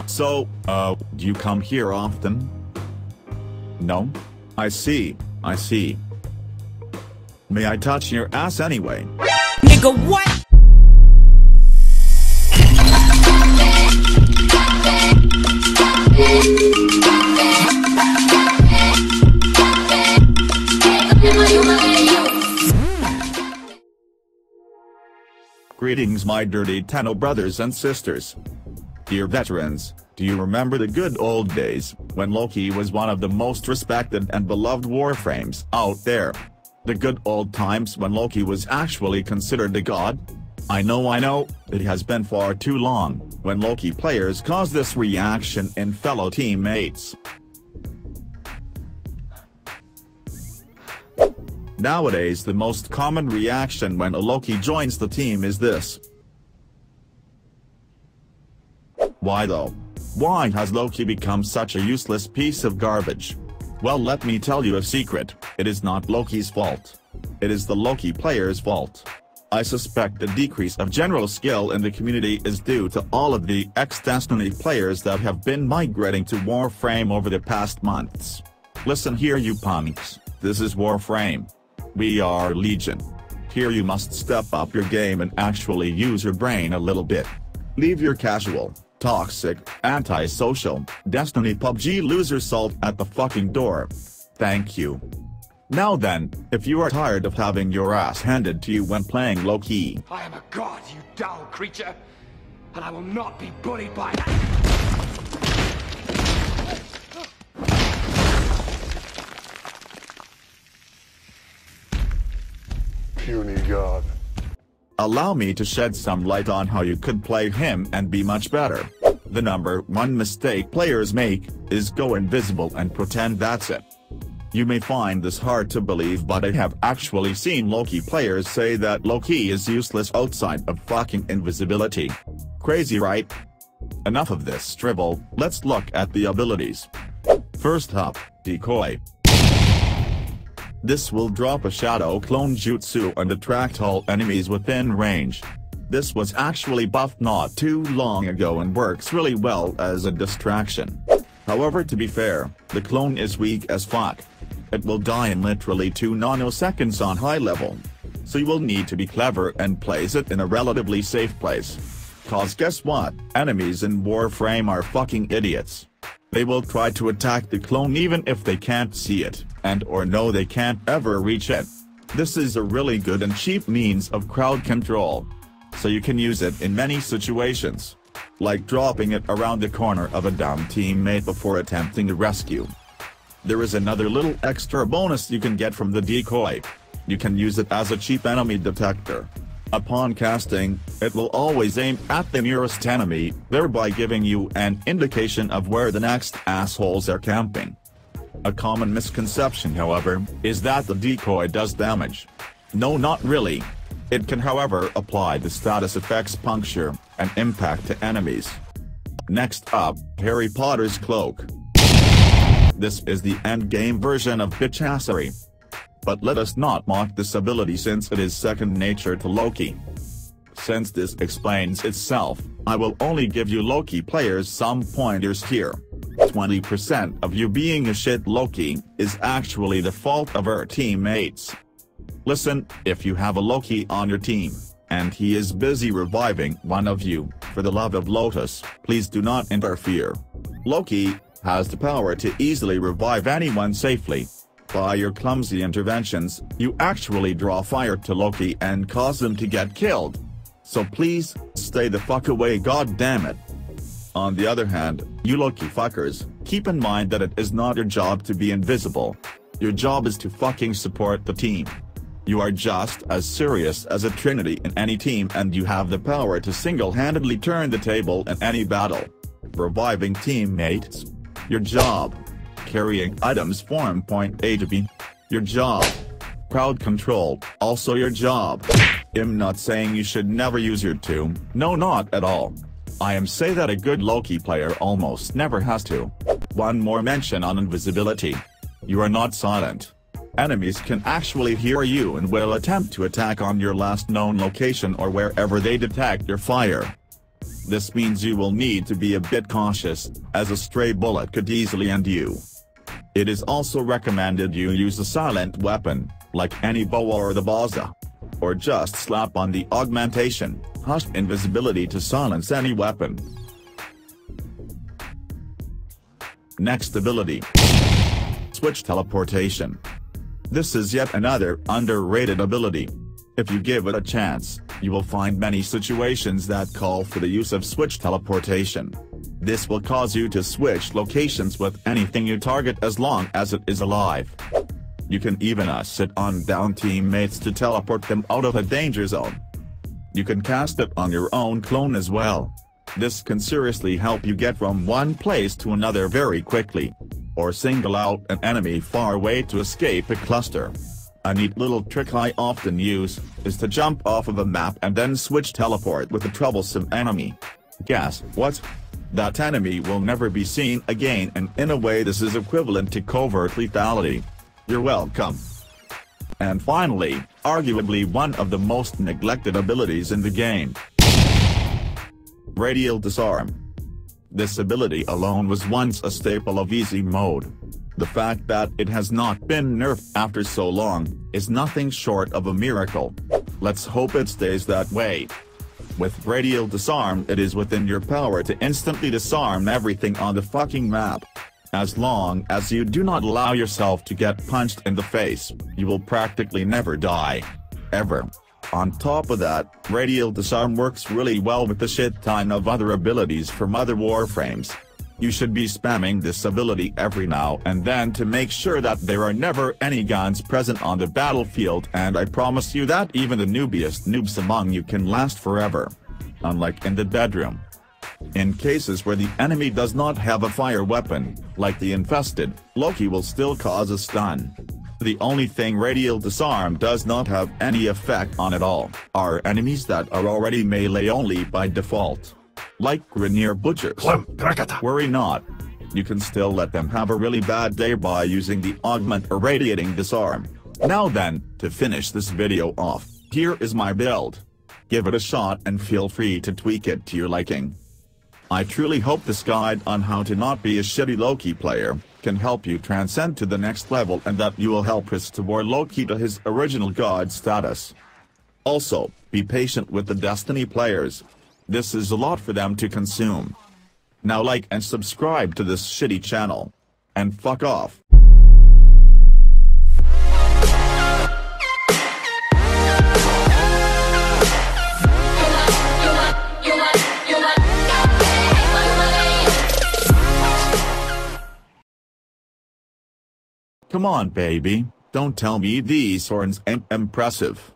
So, do you come here often? No? I see. May I touch your ass anyway? Nigga, what? Greetings my dirty Tenno brothers and sisters. Dear veterans, do you remember the good old days, when Loki was one of the most respected and beloved warframes out there? The good old times when Loki was actually considered a god? I know, it has been far too long, when Loki players caused this reaction in fellow teammates. Nowadays the most common reaction when a Loki joins the team is this. Why though? Why has Loki become such a useless piece of garbage? Well, let me tell you a secret, it is not Loki's fault. It is the Loki players' fault. I suspect the decrease of general skill in the community is due to all of the ex-Destiny players that have been migrating to Warframe over the past months. Listen here you punks, this is Warframe. We are Legion. Here you must step up your game and actually use your brain a little bit. Leave your casual, toxic, anti-social, Destiny PUBG loser salt at the fucking door. Thank you. Now then, if you are tired of having your ass handed to you when playing Loki. I am a god, you dull creature, and I will not be bullied by that. Puny god. Allow me to shed some light on how you could play him and be much better. The number one mistake players make is go invisible and pretend that's it. You may find this hard to believe, but I have actually seen Loki players say that Loki is useless outside of fucking invisibility. Crazy, right? Enough of this drivel, let's look at the abilities. First up, Decoy. This will drop a shadow clone jutsu and attract all enemies within range. This was actually buffed not too long ago and works really well as a distraction. However, to be fair, the clone is weak as fuck. It will die in literally 2 nanoseconds on high level. So you will need to be clever and place it in a relatively safe place. Cause guess what, enemies in Warframe are fucking idiots. They will try to attack the clone even if they can't see it, and or know they can't ever reach it. This is a really good and cheap means of crowd control. So you can use it in many situations. Like dropping it around the corner of a down teammate before attempting to rescue. There is another little extra bonus you can get from the decoy. You can use it as a cheap enemy detector. Upon casting, it will always aim at the nearest enemy, thereby giving you an indication of where the next assholes are camping. A common misconception, however, is that the decoy does damage. No, not really. It can, however, apply the status effects puncture and impact to enemies. Next up, Harry Potter's Cloak. This is the endgame version of bitchassery. But let us not mock this ability since it is second nature to Loki. Since this explains itself, I will only give you Loki players some pointers here. 20% of you being a shit Loki is actually the fault of our teammates. Listen, if you have a Loki on your team, and he is busy reviving one of you, for the love of Lotus, please do not interfere. Loki has the power to easily revive anyone safely. By your clumsy interventions, you actually draw fire to Loki and cause them to get killed. So please, stay the fuck away, god damn it. On the other hand, you Loki fuckers, keep in mind that it is not your job to be invisible. Your job is to fucking support the team. You are just as serious as a trinity in any team and you have the power to single-handedly turn the table in any battle. Reviving teammates. Your job. Carrying items from point A to B. Your job. Crowd control, also your job. I'm not saying you should never use your tomb, no, not at all. I am saying that a good Loki player almost never has to. One more mention on invisibility. You are not silent. Enemies can actually hear you and will attempt to attack on your last known location or wherever they detect your fire. This means you will need to be a bit cautious, as a stray bullet could easily end you. It is also recommended you use a silent weapon, like any bow or the baza. Or just slap on the augmentation, hushed invisibility to silence any weapon. Next ability. Switch Teleportation. This is yet another underrated ability. If you give it a chance, you will find many situations that call for the use of Switch Teleportation. This will cause you to switch locations with anything you target as long as it is alive. You can even sit on down teammates to teleport them out of a danger zone. You can cast it on your own clone as well. This can seriously help you get from one place to another very quickly. Or single out an enemy far away to escape a cluster. A neat little trick I often use, is to jump off of a map and then switch teleport with a troublesome enemy. Guess what? That enemy will never be seen again, and in a way this is equivalent to covert lethality. You're welcome. And finally, arguably one of the most neglected abilities in the game. Radial Disarm. This ability alone was once a staple of easy mode. The fact that it has not been nerfed after so long, is nothing short of a miracle. Let's hope it stays that way. With Radial Disarm, it is within your power to instantly disarm everything on the fucking map. As long as you do not allow yourself to get punched in the face, you will practically never die. Ever. On top of that, Radial Disarm works really well with the shit ton of other abilities from other warframes. You should be spamming this ability every now and then to make sure that there are never any guns present on the battlefield, and I promise you that even the noobiest noobs among you can last forever. Unlike in the bedroom. In cases where the enemy does not have a fire weapon, like the infested, Loki will still cause a stun. The only thing Radial Disarm does not have any effect on at all, are enemies that are already melee only by default. Like Grenier Butchers. Worry not. You can still let them have a really bad day by using the Augment Irradiating Disarm. Now then, to finish this video off, here is my build. Give it a shot and feel free to tweak it to your liking. I truly hope this guide on how to not be a shitty Loki player can help you transcend to the next level, and that you will help restore Loki to his original god status. Also, be patient with the Destiny players. This is a lot for them to consume. Now like and subscribe to this shitty channel. And fuck off. Come on baby, don't tell me these horns ain't impressive.